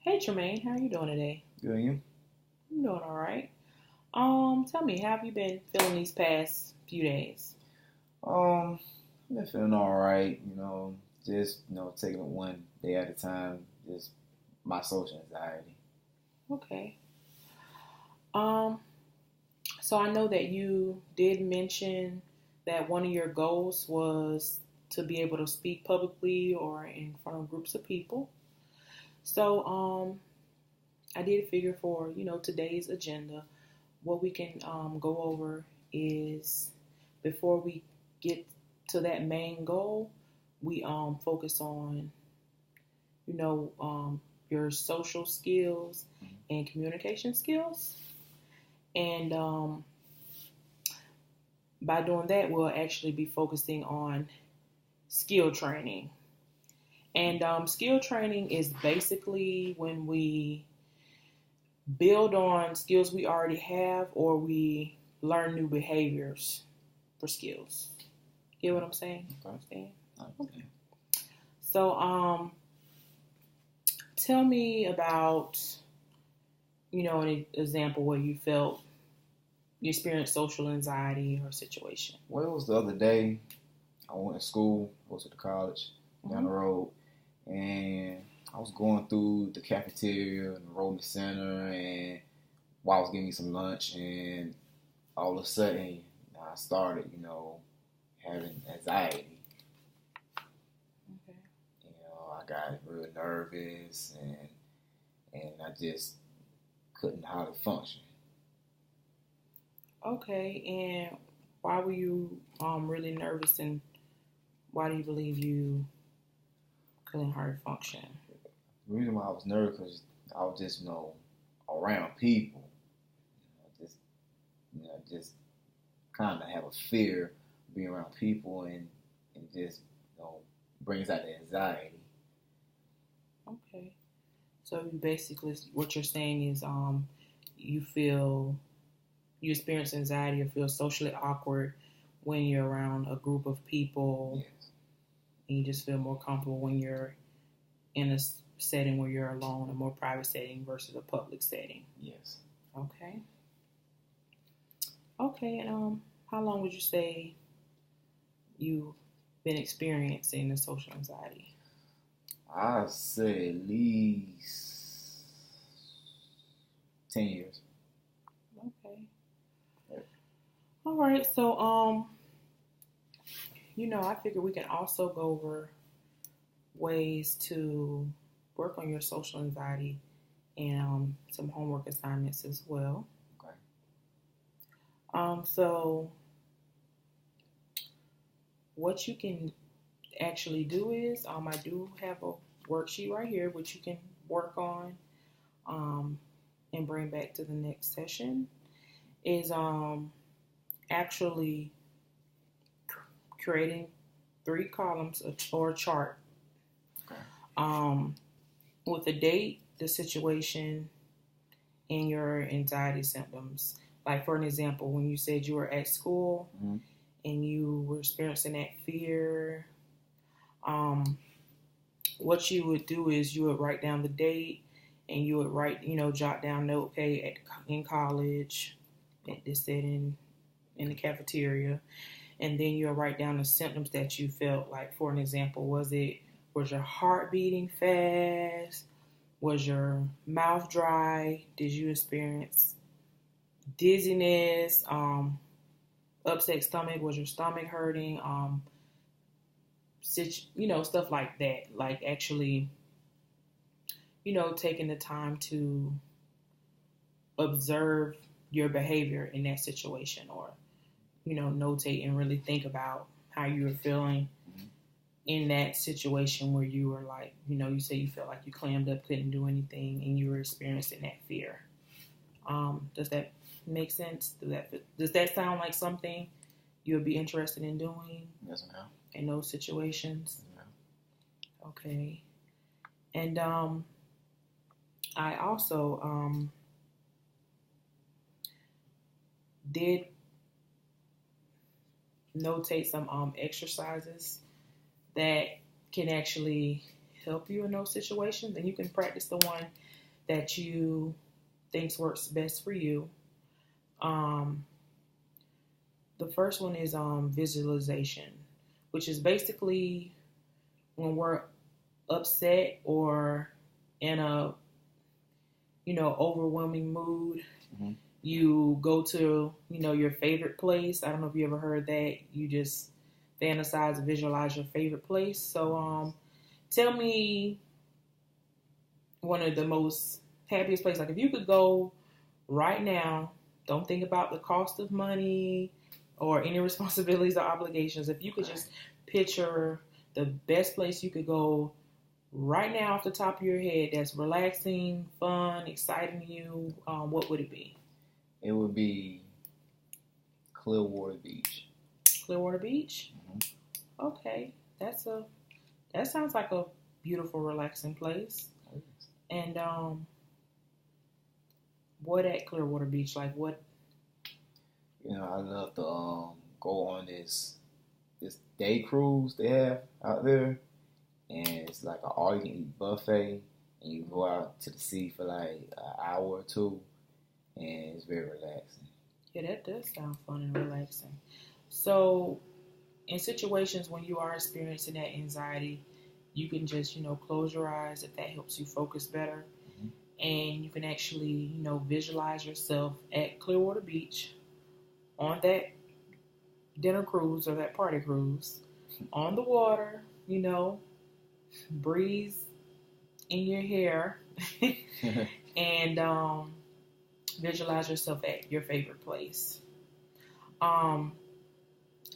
Hey Tremaine, how are you doing today? Good, and you? I'm doing all right. Tell me, how have you been feeling these past few days? Um, I've been feeling all right. Just taking it one day at a time. Just my social anxiety. Okay. Um, so I know that you did mention that one of your goals was to be able to speak publicly or in front of groups of people. So, I did figure for, today's agenda, what we can go over is before we get to that main goal, we focus on your social skills and communication skills. And by doing that, we'll actually be focusing on skill training. And skill training is basically when we build on skills we already have or we learn new behaviors for skills. Get what I'm saying? Okay. Okay. So, tell me about, an example where you felt you experienced social anxiety or situation. Well, it was the other day. I went to school. I was at the college down the road, and I was going through the cafeteria and the enrollment center, and while I was getting me some lunch, and all of a sudden, I started, having anxiety. Okay. I got real nervous, and I just couldn't hardly function. Okay, and why were you really nervous, and why do you believe you couldn't hardly function? The reason why I was nervous was I was just, around people. Just kind of have a fear of being around people, and just, brings out the anxiety. Okay, so basically, what you're saying is, you feel you experience anxiety or feel socially awkward when you're around a group of people, Yes. and you just feel more comfortable when you're in a setting where you're alone, a more private setting versus a public setting. Yes. Okay. Okay, and how long would you say you've been experiencing the social anxiety? I'd say at least 10 years. Okay. All right. So, I figure we can also go over ways to work on your social anxiety and some homework assignments as well. Okay. So what you can actually do is, I do have a worksheet right here which you can work on and bring back to the next session. Is actually creating 3 columns or a chart Okay. with the date, the situation, and your anxiety symptoms. Like, for an example, when you said you were at school and you were experiencing that fear, what you would do is you would write down the date and you would write, jot down note, okay, in college, at this setting, in the cafeteria, and then you'll write down the symptoms that you felt. Like, for an example, was your heart beating fast? Was your mouth dry? Did you experience dizziness? Upset stomach? Was your stomach hurting? Stuff like that. Like, actually, taking the time to observe your behavior in that situation, or notate and really think about how you were feeling in that situation where you were like, you say you felt like you clammed up, couldn't do anything, and you were experiencing that fear. Does that make sense? Does that sound like something you would be interested in doing? Yes, ma'am. In those situations? Yes, ma'am. Okay. And I also did notate some exercises that can actually help you in those situations, and you can practice the one that you thinks works best for you. Um, the first one is visualization, which is basically when we're upset or in a overwhelming mood. Mm-hmm. You go to your favorite place. I don't know if you ever heard that. You just fantasize and visualize your favorite place. So tell me one of the most happiest places. Like if you could go right now, don't think about the cost of money or any responsibilities or obligations. If you could just picture the best place you could go right now off the top of your head that's relaxing, fun, exciting you, what would it be? It would be Clearwater Beach. Clearwater Beach? Mm-hmm. Okay. That sounds like a beautiful, relaxing place. And what at Clearwater Beach? Like what? I love to go on this day cruise they have out there, and it's like an all-you-can-eat buffet, and you go out to the sea for like an hour or two, and it's very relaxing. Yeah, that does sound fun and relaxing. So, in situations when you are experiencing that anxiety, you can just, close your eyes if that helps you focus better. Mm-hmm. And you can actually, visualize yourself at Clearwater Beach on that dinner cruise or that party cruise on the water, breeze in your hair and visualize yourself at your favorite place.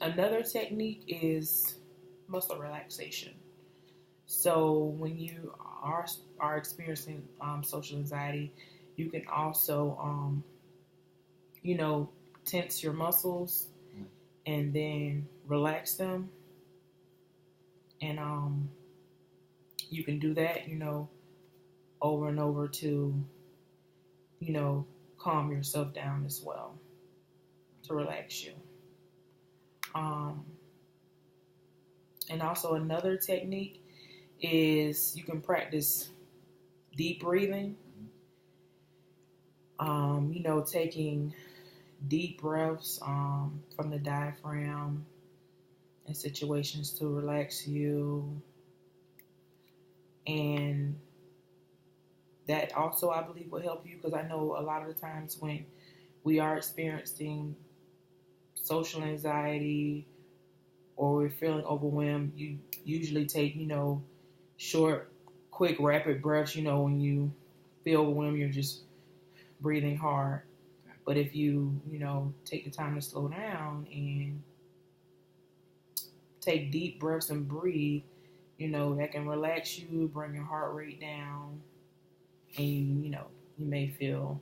Another technique is muscle relaxation. So when you are experiencing social anxiety, you can also, tense your muscles and then relax them. And you can do that, over and over to, calm yourself down as well, to relax you. And also another technique is you can practice deep breathing. Taking deep breaths from the diaphragm in situations to relax you. And that also, I believe, will help you, because I know a lot of the times when we are experiencing social anxiety or we're feeling overwhelmed, you usually take, short, quick, rapid breaths. When you feel overwhelmed, you're just breathing hard. But if you, take the time to slow down and take deep breaths and breathe, that can relax you, bring your heart rate down, and you may feel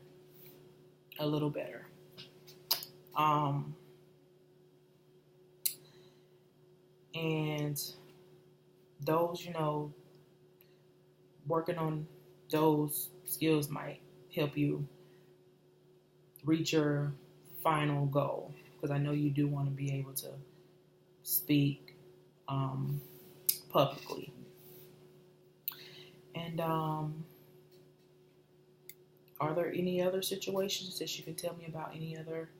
a little better. And those, working on those skills might help you reach your final goal, because I know you do want to be able to speak publicly. And are there any other situations that you can tell me about? Any other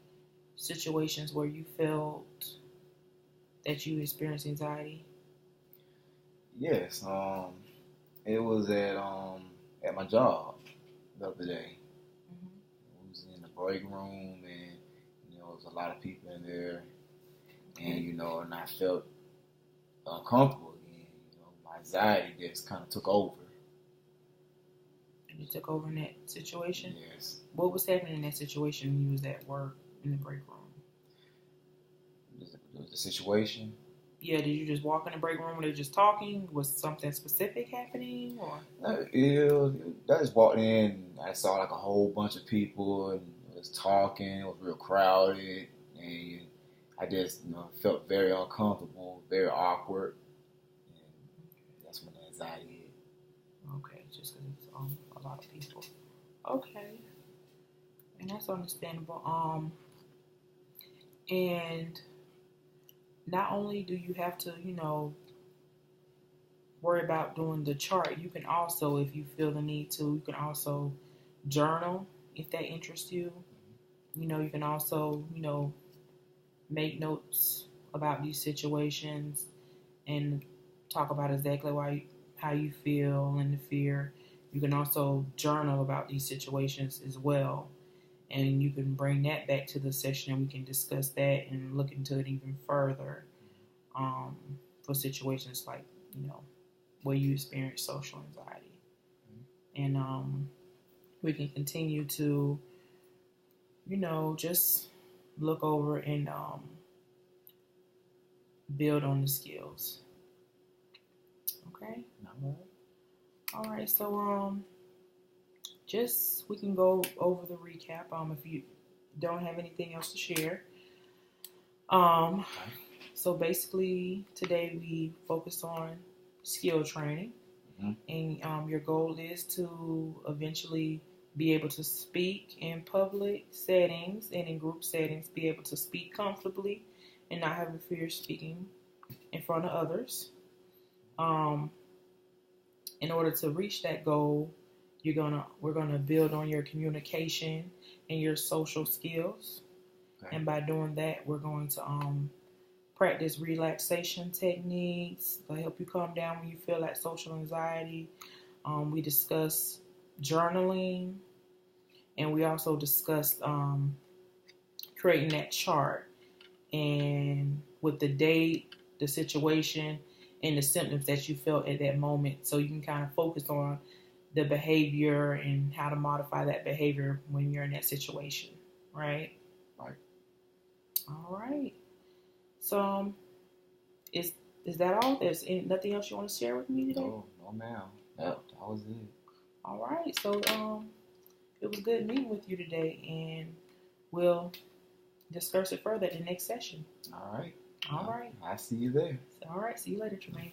situations where you felt that you experienced anxiety? Yes. It was at my job the other day. Mm-hmm. I was in the break room, and there was a lot of people in there, and and I felt uncomfortable again. My anxiety just kind of took over. You took over in that situation? Yes. What was happening in that situation when you was at work in the break room? The situation? Yeah, did you just walk in the break room and they were just talking? Was something specific happening? Or? I just walked in, I saw like a whole bunch of people, and it was talking, it was real crowded, and I just felt very uncomfortable, very awkward, and that's when the anxiety hit. Okay, just because it's a lot of people. Okay, and that's understandable. And not only do you have to, worry about doing the chart, you can also, if you feel the need to, you can also journal if that interests you. You know, you can also, make notes about these situations and talk about exactly how you feel and the fear. You can also journal about these situations as well, and you can bring that back to the session, and we can discuss that and look into it even further, um, for situations like where you experience social anxiety, and we can continue to just look over and build on the skills. Okay. All right. So just we can go over the recap. If you don't have anything else to share. So basically today we focused on skill training, and your goal is to eventually be able to speak in public settings and in group settings, be able to speak comfortably and not have a fear of speaking in front of others. In order to reach that goal, we're gonna build on your communication and your social skills. Okay. And by doing that, we're going to practice relaxation techniques to help you calm down when you feel that social anxiety. We discuss journaling, and we also discussed creating that chart and with the date, the situation, and the symptoms that you felt at that moment, so you can kind of focus on the behavior and how to modify that behavior when you're in that situation, right? Right. All right. So, is that all? There's nothing else you want to share with me today? No, ma'am. That was it. All right. So, it was good meeting with you today, and we'll discuss it further at the next session. All right. All right. I'll see you there. All right. See you later, Tremaine.